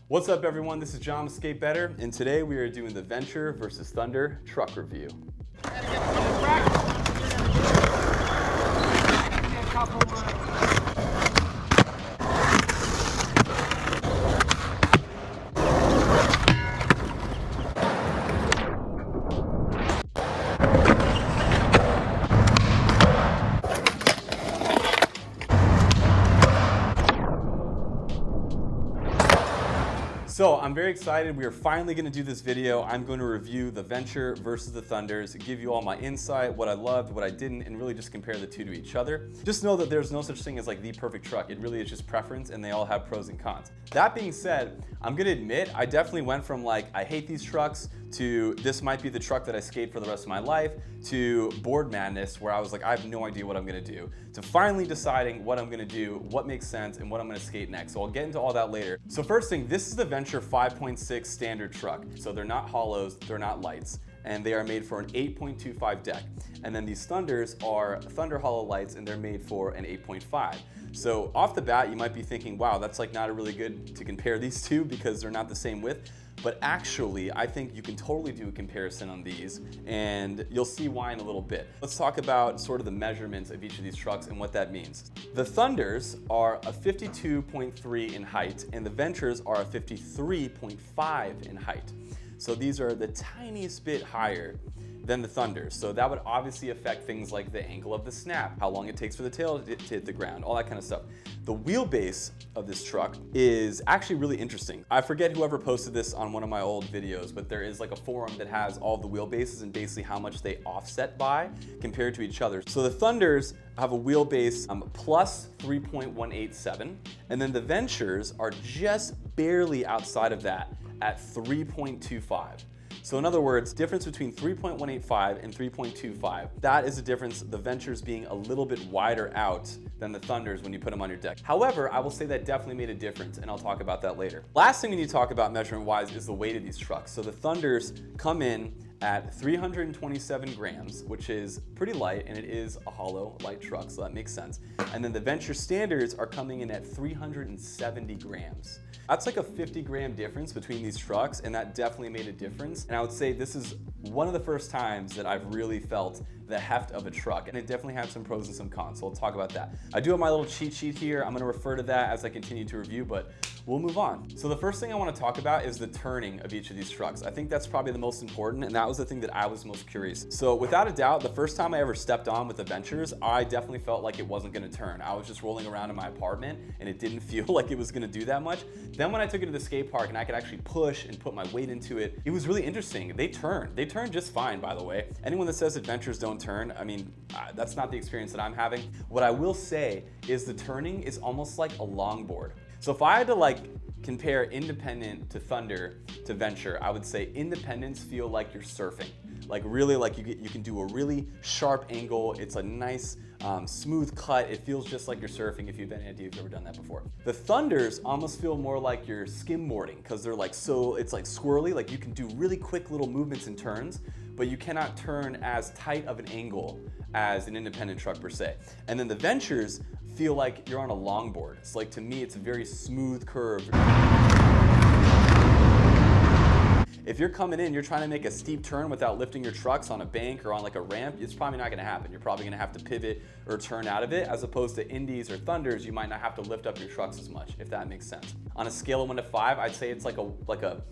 What's up everyone, this is John with Skate Better, and today we are doing the Venture versus Thunder truck review. So I'm very excited. We are finally going to do this video. I'm going to review the Venture versus the Thunders, give you all my insight, what I loved, what I didn't, and really just compare the two to each other. Just know that there's no such thing as like the perfect truck. It really is just preference, and they all have pros and cons. That being said, I'm going to admit I definitely went from like, I hate these trucks, to this might be the truck that I skate for the rest of my life, to bored madness where I was like, I have no idea what I'm gonna do, to finally deciding what I'm gonna do, what makes sense, and what I'm gonna skate next. So I'll get into all that later. So first thing, this is the Venture 5.6 standard truck. So they're not hollows, they're not lights, and they are made for an 8.25 deck. And then these Thunders are Thunder hollow lights, and they're made for an 8.5. So off the bat, you might be thinking, wow, that's like not a really good to compare these two because they're not the same width. But actually, I think you can totally do a comparison on these, and you'll see why in a little bit. Let's talk about sort of the measurements of each of these trucks and what that means. The Thunders are a 52.3 in height, and the Ventures are a 53.5 in height. So these are the tiniest bit higher than the Thunders. So that would obviously affect things like the angle of the snap, how long it takes for the tail to hit the ground, all that kind of stuff. The wheelbase of this truck is actually really interesting. I forget whoever posted this on one of my old videos, but there is like a forum that has all the wheelbases and basically how much they offset by compared to each other. So the Thunders have a wheelbase plus 3.187, and then the Ventures are just barely outside of that at 3.25. So in other words, difference between 3.185 and 3.25, that is the difference, the Ventures being a little bit wider out than the Thunders when you put them on your deck. However, I will say that definitely made a difference, and I'll talk about that later. Last thing we need to talk about measurement-wise is the weight of these trucks. So the Thunders come in at 327 grams, which is pretty light, and it is a hollow light truck, so that makes sense. And then the Venture Standards are coming in at 370 grams. That's like a 50-gram difference between these trucks, and that definitely made a difference. And I would say this is one of the first times that I've really felt the heft of a truck, and it definitely had some pros and some cons, so we'll talk about that. I do have my little cheat sheet here. I'm gonna refer to that as I continue to review, but we'll move on. So the first thing I wanna talk about is the turning of each of these trucks. I think that's probably the most important, and that was the thing that I was most curious. So without a doubt, the first time I ever stepped on with the Ventures, I definitely felt like it wasn't gonna turn. I was just rolling around in my apartment, and it didn't feel like it was gonna do that much. Then when I took it to the skate park and I could actually push and put my weight into it, it was really interesting. They turn just fine, by the way. Anyone that says that Ventures don't turn, I mean, that's not the experience that I'm having. What I will say is the turning is almost like a longboard. So if I had to like compare Independent to Thunder to Venture, I would say Independents feel like you're surfing. Like really, like you can do a really sharp angle. It's a nice smooth cut. It feels just like you're surfing if you've any idea if you've ever done that before. The Thunders almost feel more like you're skimboarding because they're like it's like swirly. Like you can do really quick little movements and turns, but you cannot turn as tight of an angle as an Independent truck per se. And then the Ventures feel like you're on a longboard. It's like, to me, it's a very smooth curve. If you're coming in, you're trying to make a steep turn without lifting your trucks on a bank or on like a ramp, it's probably not gonna happen. You're probably gonna have to pivot or turn out of it, as opposed to Indies or Thunders, you might not have to lift up your trucks as much, if that makes sense. On a scale of 1 to 5, I'd say it's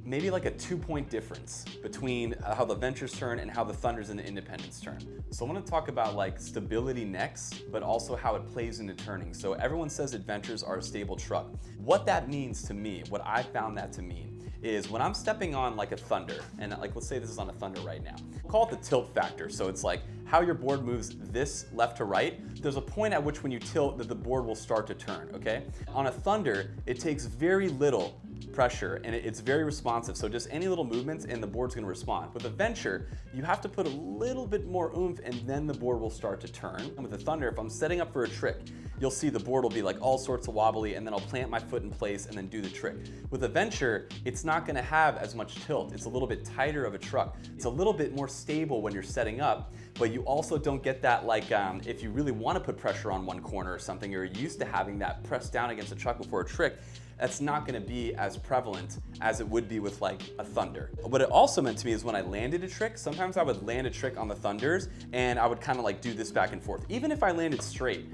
maybe like a 2-point difference between how the Ventures turn and how the Thunders and the Independents turn. So I wanna talk about like stability next, but also how it plays into turning. So everyone says that Ventures are a stable truck. What that means to me, what I found that to mean, is when I'm stepping on like a Thunder, and like let's say this is on a Thunder right now, we'll call it the tilt factor. So it's like how your board moves this left to right. There's a point at which when you tilt that the board will start to turn, okay? On a Thunder, it takes very little pressure and it's very responsive. So just any little movements and the board's gonna respond. With a Venture, you have to put a little bit more oomph and then the board will start to turn. And with a Thunder, if I'm setting up for a trick, you'll see the board will be like all sorts of wobbly and then I'll plant my foot in place and then do the trick. With a Venture, it's not gonna have as much tilt. It's a little bit tighter of a truck. It's a little bit more stable when you're setting up, but you also don't get that like, if you really wanna put pressure on one corner or something, you're used to having that pressed down against the truck before a trick, that's not gonna be as prevalent as it would be with like a Thunder. What it also meant to me is when I landed a trick, sometimes I would land a trick on the Thunders and I would kind of like do this back and forth, even if I landed straight.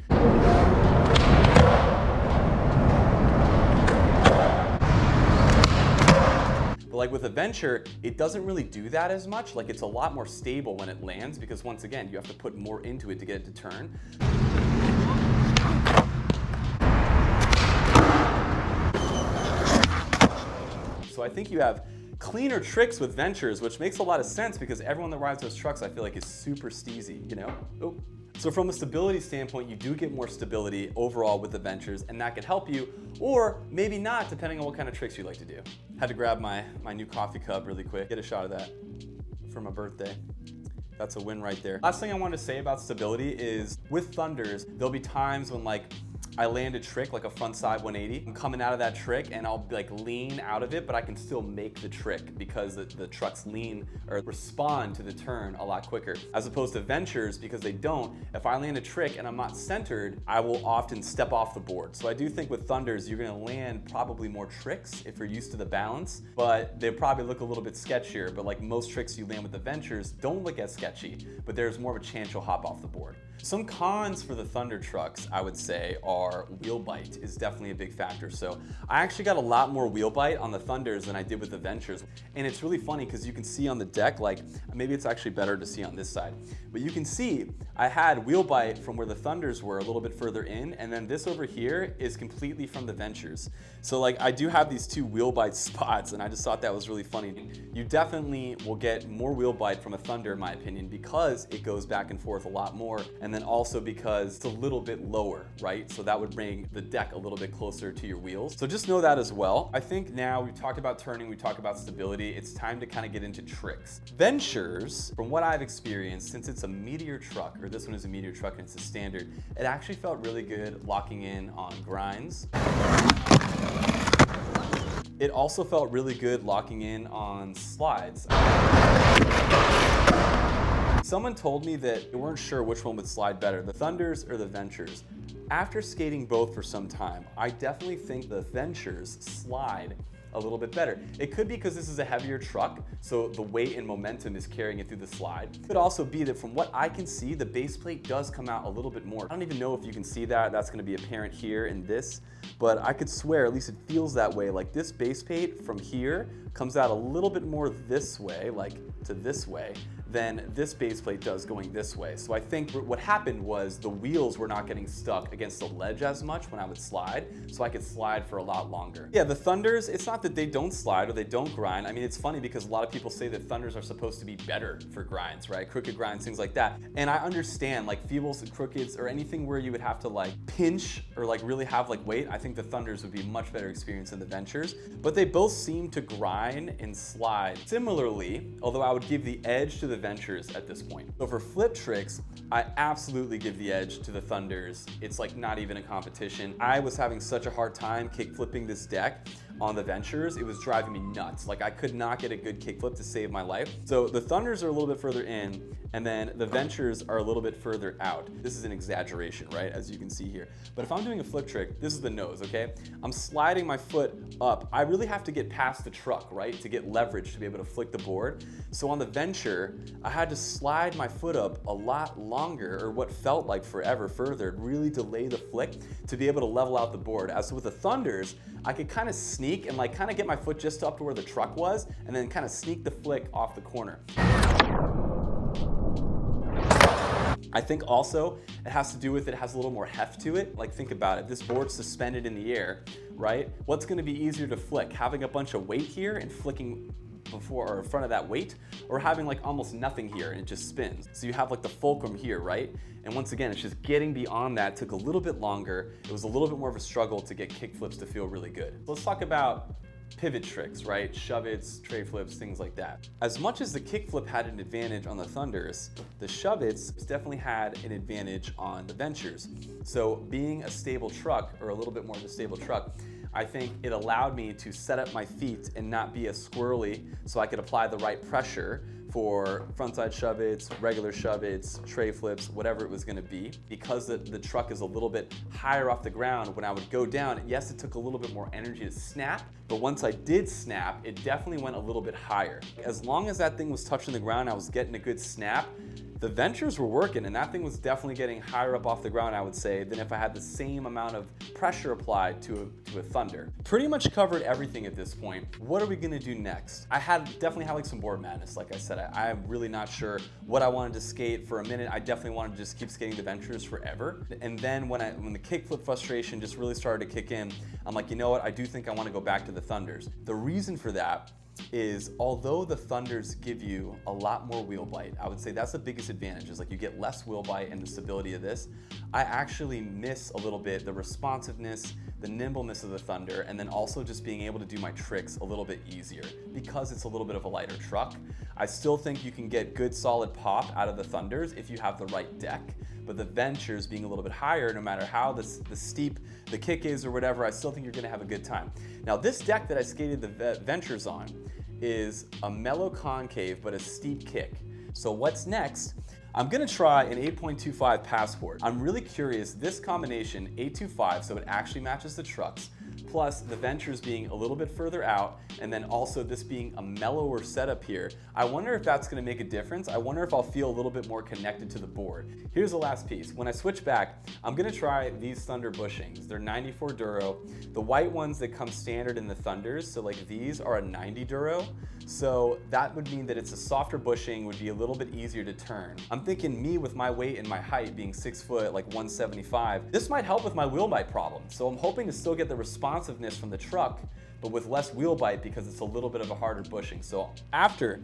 Like with a Venture, it doesn't really do that as much. Like it's a lot more stable when it lands because once again, you have to put more into it to get it to turn. So I think you have cleaner tricks with Ventures, which makes a lot of sense because everyone that rides those trucks I feel like is super steezy, you know? Oh. So from a stability standpoint, you do get more stability overall with the Ventures, and that could help you, or maybe not, depending on what kind of tricks you like to do. Had to grab my new coffee cup really quick, get a shot of that for my birthday. That's a win right there. Last thing I wanted to say about stability is with Thunders, there'll be times when like I land a trick like a front side 180. I'm coming out of that trick and I'll like lean out of it, but I can still make the trick because the trucks lean or respond to the turn a lot quicker. As opposed to Ventures, because they don't, if I land a trick and I'm not centered, I will often step off the board. So I do think with Thunders, you're gonna land probably more tricks if you're used to the balance, but they probably look a little bit sketchier. But like most tricks you land with the Ventures don't look as sketchy, but there's more of a chance you'll hop off the board. Some cons for the Thunder trucks, I would say, are wheel bite is definitely a big factor. So I actually got a lot more wheel bite on the Thunders than I did with the Ventures. And it's really funny because you can see on the deck, like maybe it's actually better to see on this side, but you can see I had wheel bite from where the Thunders were a little bit further in, and then this over here is completely from the Ventures. So like I do have these two wheel bite spots, and I just thought that was really funny. You definitely will get more wheel bite from a Thunder in my opinion because it goes back and forth a lot more, and then also because it's a little bit lower, right? So that would bring the deck a little bit closer to your wheels. So just know that as well. I think now we've talked about turning, we talked about stability, it's time to kind of get into tricks. Ventures, from what I've experienced, since it's a Meteor truck, or this one is a Meteor truck and it's a standard, it actually felt really good locking in on grinds. It also felt really good locking in on slides. Someone told me that they weren't sure which one would slide better, the Thunders or the Ventures. After skating both for some time, I definitely think the Ventures slide a little bit better. It could be because this is a heavier truck, so the weight and momentum is carrying it through the slide. It could also be that from what I can see, the base plate does come out a little bit more. I don't even know if you can see that. That's gonna be apparent here in this, but I could swear, at least it feels that way, like this base plate from here comes out a little bit more this way, like to this way, than this base plate does going this way. So I think what happened was the wheels were not getting stuck against the ledge as much when I would slide, so I could slide for a lot longer. Yeah, the Thunders, it's not that they don't slide or they don't grind. I mean, it's funny because a lot of people say that Thunders are supposed to be better for grinds, right? Crooked grinds, things like that. And I understand like feebles and crookeds or anything where you would have to like pinch or like really have like weight. I think the Thunders would be a much better experience than the Ventures, but they both seem to grind and slide similarly, although I would give the edge to the Ventures at this point. So for flip tricks, I absolutely give the edge to the Thunders. It's like not even a competition. I was having such a hard time kick flipping this deck on the Ventures. It was driving me nuts. Like I could not get a good kickflip to save my life. So the Thunders are a little bit further in, and then the Ventures are a little bit further out. This is an exaggeration, right? As you can see here. But if I'm doing a flip trick, this is the nose, okay? I'm sliding my foot up. I really have to get past the truck, right? To get leverage to be able to flick the board. So on the Venture, I had to slide my foot up a lot longer, or what felt like forever further, really delay the flick to be able to level out the board. As with the Thunders, I could kind of sneak and like kind of get my foot just up to where the truck was and then kind of sneak the flick off the corner. I think also it has to do with it has a little more heft to it. Like think about it, this board's suspended in the air, right? What's gonna be easier to flick? Having a bunch of weight here and flicking before or in front of that weight, or having like almost nothing here and it just spins. So you have like the fulcrum here, right? And once again, it's just getting beyond that took a little bit longer. It was a little bit more of a struggle to get kick flips to feel really good. Let's talk about pivot tricks, right? Shove-its, tray flips, things like that. As much as the kickflip had an advantage on the Thunders, the shove-its definitely had an advantage on the Ventures. So being a stable truck, or a little bit more of a stable truck, I think it allowed me to set up my feet and not be as squirrely, so I could apply the right pressure for frontside shove-its, regular shove-its, tray flips, whatever it was gonna be. Because the truck is a little bit higher off the ground, when I would go down, yes, it took a little bit more energy to snap, but once I did snap, it definitely went a little bit higher. As long as that thing was touching the ground, I was getting a good snap, the Ventures were working, and that thing was definitely getting higher up off the ground, I would say, than if I had the same amount of pressure applied to a Thunder. Pretty much covered everything at this point. What are we gonna do next? I definitely had like some board madness, like I said. I'm really not sure what I wanted to skate. For a minute, I definitely wanted to just keep skating the Ventures forever. And then when the kickflip frustration just really started to kick in, I'm like, you know what? I do think I wanna go back to the Thunders. The reason for that is although the Thunders give you a lot more wheel bite, I would say that's the biggest advantage, is like you get less wheel bite and the stability of this. I actually miss a little bit the responsiveness, the nimbleness of the Thunder, and then also just being able to do my tricks a little bit easier because it's a little bit of a lighter truck. I still think you can get good solid pop out of the Thunders if you have the right deck, but the Ventures being a little bit higher, no matter how the steep the kick is or whatever, I still think you're gonna have a good time. Now this deck that I skated the Ventures on is a mellow concave but a steep kick. So what's next? I'm gonna try an 8.25 Passport. I'm really curious, this combination, 825, so it actually matches the trucks, plus the Ventures being a little bit further out, and then also this being a mellower setup here. I wonder if that's gonna make a difference. I wonder if I'll feel a little bit more connected to the board. Here's the last piece. When I switch back, I'm gonna try these Thunder bushings. They're 94 Duro. The white ones that come standard in the Thunders, so like these are a 90 Duro. So that would mean that it's a softer bushing, would be a little bit easier to turn. I'm thinking me with my weight and my height being 6 foot, like 175, this might help with my wheel bite problem. So I'm hoping to still get the responsiveness from the truck, but with less wheel bite because it's a little bit of a harder bushing. So after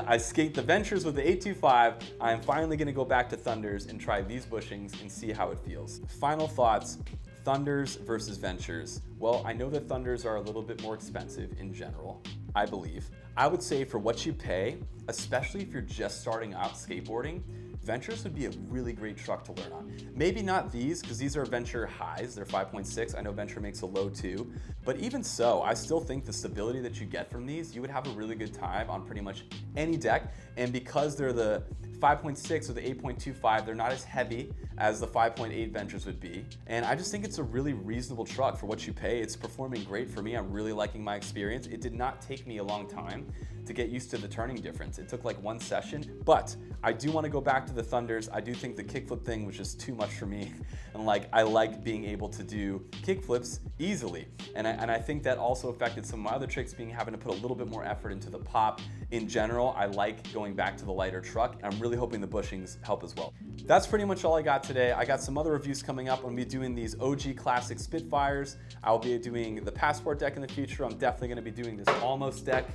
I skate the Ventures with the 825, I am finally gonna go back to Thunders and try these bushings and see how it feels. Final thoughts. Thunders versus Ventures. Well, I know that Thunders are a little bit more expensive in general, I believe. I would say for what you pay, especially if you're just starting out skateboarding, Ventures would be a really great truck to learn on. Maybe not these, because these are Venture highs, they're 5.6. I know Venture makes a low too, but even so, I still think the stability that you get from these, you would have a really good time on pretty much any deck. And because they're the 5.6 or the 8.25, they're not as heavy as the 5.8 Ventures would be. And I just think it's a really reasonable truck for what you pay. It's performing great for me. I'm really liking my experience. It did not take me a long time to get used to the turning difference. It took like one session, but I do want to go back to the Thunders. I do think the kickflip thing was just too much for me. And like, I like being able to do kickflips easily. And I think that also affected some of my other tricks, being having to put a little bit more effort into the pop. In general, I like going back to the lighter truck. I'm really hoping the bushings help as well. That's pretty much all I got today. I got some other reviews coming up. I'm gonna be doing these OG Classic Spitfires. I'll be doing the Passport deck in the future. I'm definitely gonna be doing this Almost deck.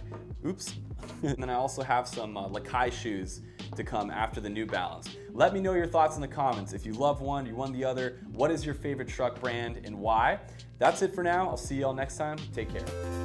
Oops. And then I also have some Lakai shoes to come after the New Balance. Let me know your thoughts in the comments. If you love one, you won the other, what is your favorite truck brand and why? That's it for now. I'll see y'all next time. Take care.